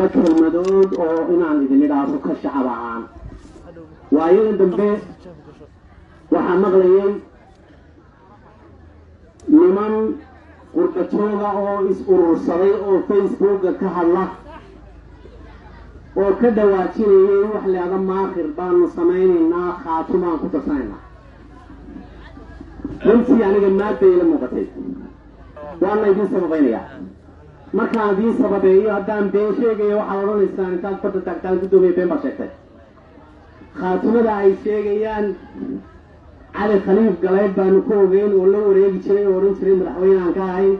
كلمدود أو إن عن إذن راسو كشعب عام وأيضا دمبي وحمغليين لمن قرطتوغا أو إسقر الصريع أو فيسبوك كهالله وكذا واتيني وحلي هذا ما آخر بان سميننا خاتما كتسينا نمسي يعني جماعة إلى مقتل وأنا يجي سببينيا ما كان ذي سببيه هدام بيشة جي وحاولون الإنسان كان فترة تكتال كدومي بين بشكل خاتمة دا أي شيء جيان على خليف قليل بانكوغين ولو ريجي شري ورين شري مرحوين عن كاهي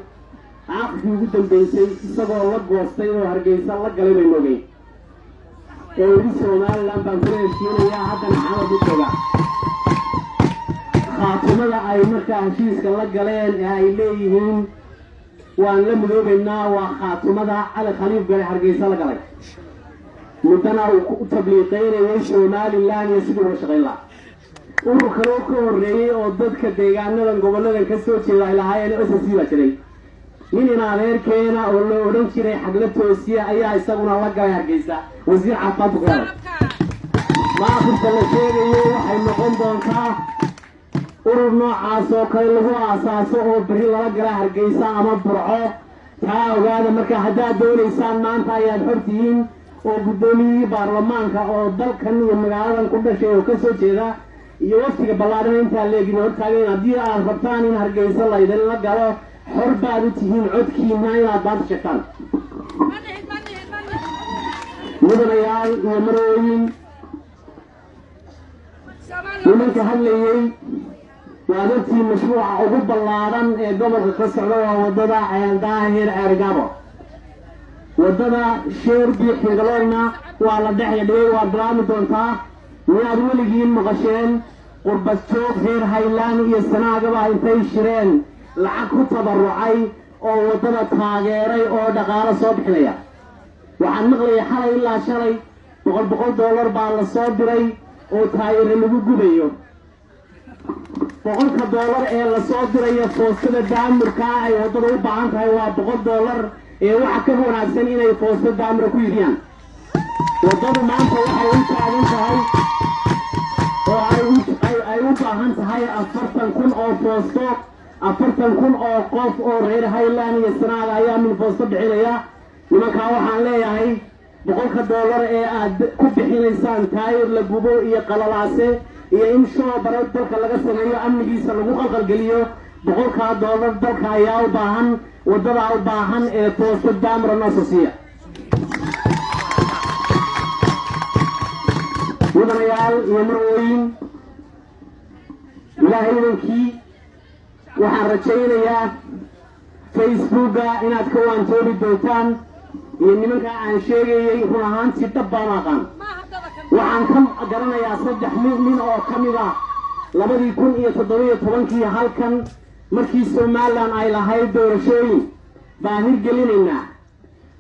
عاقل يقدم بيشة سبوا الله قوستين وهرجيسا الله قليل بينوغين يوري سومال لان بانكوغين شينا يا حتى نحاول بكذا خاتمة دا أي مركا هشيس كالله قليل أي ليهين وأن لم يبنى وخاتمة على خليف قال حرقيسة لقلي مدنا وتبليغين يشعر مال الله يسير وشغل الله وكروك الرئي وضدك الديقان لن قبل لن كسوتي الله إلهي أساسي بشري من هنا غير كينا ولن شري حقلت توسيا أيها يساقنا الله قال حرقيسة وزير عفات قرار ما أخذ تلاشير يوحي نقوم بانكا ururno caasoo kale lagu aasaaso oo bari laga gala Hargeysa ama Burco taa ogaada marka haddaad doonaysaan maanta ayaad xortihiin oo guddoomiyihii baarlamaanka oo dalkan iyo magaaladan ku dhashay oo ka soo jeeda iyo waqtiga ballaaran intaa leegin hortaageen haddii aad rabtaan in Hargeysa la idinla galo xor baad u tihiin codkiina inaad baanta sheegtaan mudanayaal iyo marooyin nimanka hadlayay وأدرتي مشروع عقوب بلارن قبل القصة وضدا عنداهر أرجابه وضدا شير بيحيلنا وعلى دحية بيه وأدرام دونتا ويعرفوا لجين مغشين قرب السوق غير هايلان يسنا قبل إنتي شرين لعكو تبرعي أو وضدا تاجري أو دقارة صبح ليا وعن مغلي حالي إلا شري بقول $1 بعد الصبري أو تاير اللي بيجوا $100 ee la soo dirayo foostada daamirka ay wadada u baahan tahay waa $100 ee waxa ka wanaagsan inay foostada daamir ku yiriyaan wadada maanta waxay u taagan tahay oo ay u baahan tahay 40,000 oo foosto 40,000 oo qof oo reer Highland iyo Sanaag ayaa min foosto bixinaya nimanka waxaan leeyahay $100 ee aad ku bixinaysaan taayir la gubo iyo qalalaase iyo in soo barad dalka laga sameeyo amnigiisa lagu qalqalgeliyo $100 dalka ayaa u baahan wadada u baahan ee tooso daamra nasasiya mudanayaal iyo marooyin ilaahay idinkii waxaan rajaynayaa Facebooka inaad ka waantoobi doontaan iyo nimanka aan sheegayay run ahaantii dab baan aqaan waxaan ka garanayaa 3 nin oo kamid ah 2017 halkan markii Soomaaliland ay lahayd doorashooyin baan hirgelinaynaa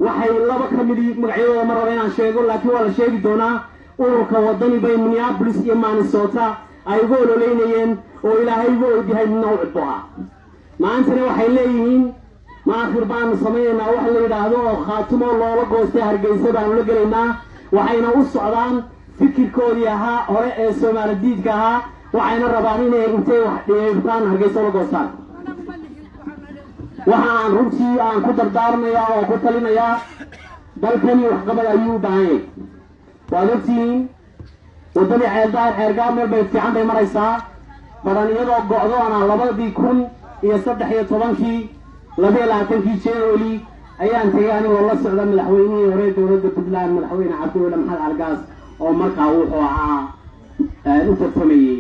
waxay laba kamid magacyadooda mar inaan sheego laakiin waa la sheegi doonaa ururka wadani bay Minneapolis iyo Minnesota ay ugu ololeynayeen oo ilaahay ugu ogyahay nooc baa maantana waxay leeyihiin ma akhir baan sameeynaa wax la yiraahdo oo khaatimo loola goostay Hargeysa baan la galaynaa waxayna u socdaan fikirkoodii ahaa hore ee Soomaalidiidka ahaa waxayna rabaan inay intay wax dhiibtaan Hargeysa la goostaan waxaan runtii aan ku dardaarmayaa oo ku talinayaa dalkani wax qabad ayuu baahay waalidtiin wadani ceelgaab meel bay fiican bay maraysaa badan iyadoo go'do ana 2013 22 January ayaan tagaani oo la socda madaxweynihii hore dowladda Puntland madaxweyne Cabdulla Maxamed Argaas oo markaa wuxuu ahaa u tartamayay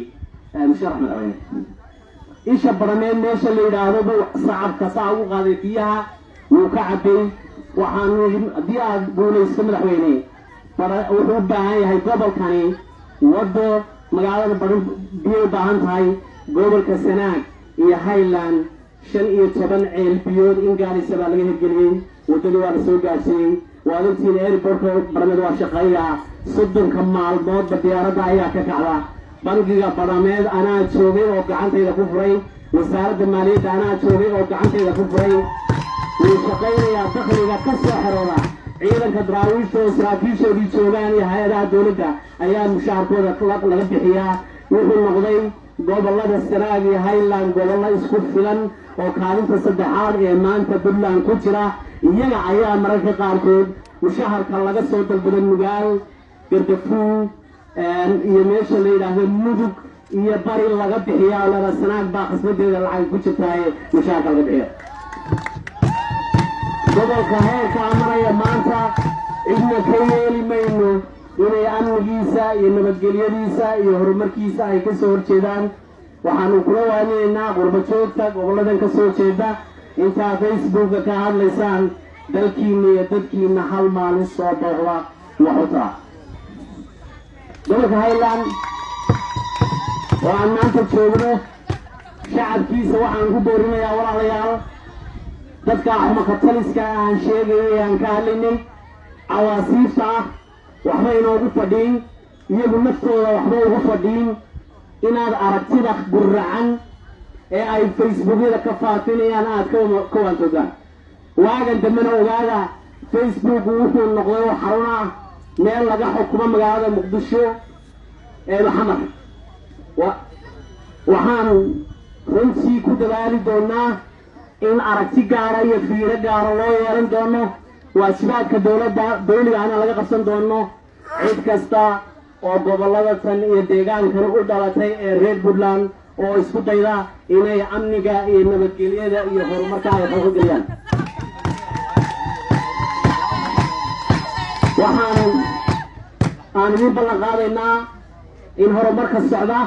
musharax madaxweyne isha barameed meesha la yiraahdo sacabka saa ugu qaaday biyaha wuu ka cabay waxaan hadii aad guulayso madaxweyne wuxuu u baahan yahay gobolkani wado magaalada badan biyo u baahan tahay gobolka Sanaag iyo Highland 15 ceel biyood in gaaraysa baa laga hirgeliyay wadada waa la soo gaarsiiyay waalidtiin airportka barameed waa shaqeeya 30 maalmood diyaaradda ayaa ka kacda bangiga barameed anaa joogay oo gacantayda ku furay wasaaradda maaliyadda anaa joogay oo gacantayda ku furay way shaqeynaya dakhliga ka soo xirooda ciidanka daraawiishta oo saraakiishoodii joogaan iyo hay-adaha dowladda ayaa mushaharkooda laga bixiyaa. wuxuu noqday gobollada Sanaag iyo Highland gobollo isku filan oo kaalinta saddexaad ee maanta Puntland ku jira. iyaga ayaa mararka qaarkood mushaharka laga soo dalbada Nugaal, Gardafuul iyo meesha la yidhaahdo Mudug iyo bari laga bixiyaa. laba Sanaag baa khasbadeeda lacag ku jirtaaye mushaharka laga bixiyo. gobolka heerka maraya maanta cidna ka yeeli mayno inay amnigiisa iyo nabadgelyadiisa iyo horumarkiisa ay ka soo horjeedaan. waxaanu kula waaninaynaa qurba joogta gobolladan ka soo jeeda intaa Facebooka ka hadlaysaan dalkiina iyo dadkiina hal maalin soo booqda waxutaa. gobolka Highland oo aan maanta joogno shacabkiisa waxaan ku doorinayaa walaalayaal dadka axmaka taliska aan sheegayay aan ka hadlaynay cawaasiifta ah waxba inoogu fadhiin, iyagu naftooda waxba ugu fadhiin inaad aragtida guracan ee ay Facebookyada ka faafinayaan aad ka waantogaan. waagan dambena ogaada Facebook wuxuu noqday xarun ah meel laga xukumo magaalada Muqdisho ee Maxamed. waxaan runtii ku dadaali doonaa in aragti gaara iyo fiiro gaara loo yeelan doono. waajibaadka dowligaana laga qabsan doono cid kasta oo gobollada tan iyo deegaankan u dhalatay ee reer Puntland oo isku dayda inay amniga iyo nabadgelyada iyo horumarka ay xooggeliyaan. waxaan idin ballan qaadaynaa in horumarka socda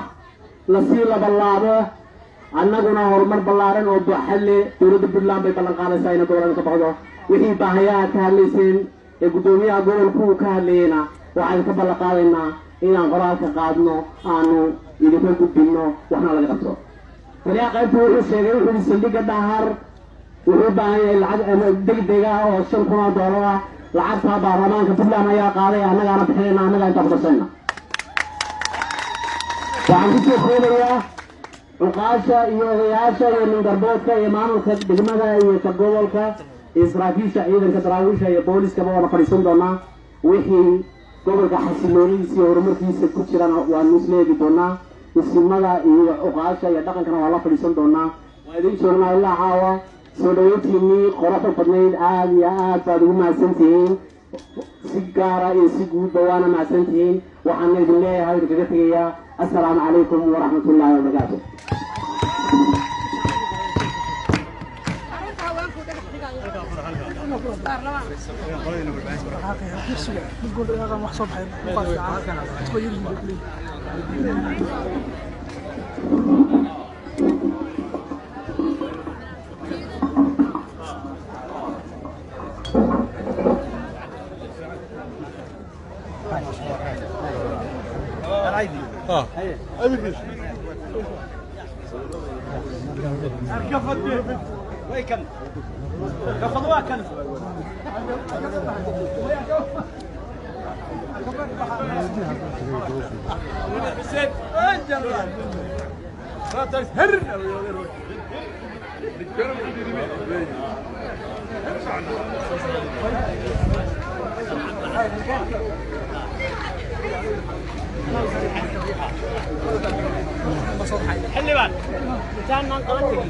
lasii labalaabo. annaguna horumar ballaaran oo baaxad leh dowladda Puntland bay ballan qaadaysaa inay gobolada ka baxdo. wixii baahayaa ka hadlayseen ee guddoomiyaha gobolku uu ka hadlayeyna waxaan ka ballan qaadaynaa inaan qoraalka qaadno aanu idinka gudbinno waxna laga qabto. taliyaha qaybta wuxuu sheegay wuxuu saldhigga Dhahar wuxuu baahan yahay lacag degdeg ah oo $5,000 ah. lacagtaa baarlamaanka Puntland ayaa qaaday, annagaana bixinayna, annagaa intaa kudarsayna. waxaan ku soo koobayaa cuqaasha iyo odayaasha iyo ningarboodka iyo maamulka degmada iyo ka gobolka iyo saraakiisha ciidanka daraawiisha iyo booliskaba waana fadhiisan doonaa. wixii gobolka xasiloonidiisa iyo horumarkiisa ku jirana waanu isleegi doonaa. isimada iyo cuqaasha iyo dhaqankana waa la fadhiisan doonaa. waa idin joognaa ilaa caawa. soo dhaweyntiinii qoraxda badnayd aad iyo aad baad ugu mahadsantihiin. si gaara iyo si guudba waana mahadsantihiin. waxaana idin leeyahay idinkaga tegayaa assalaamu calaykum waraxmatullaahi wabarakaatu. حلي بقى كان من قلت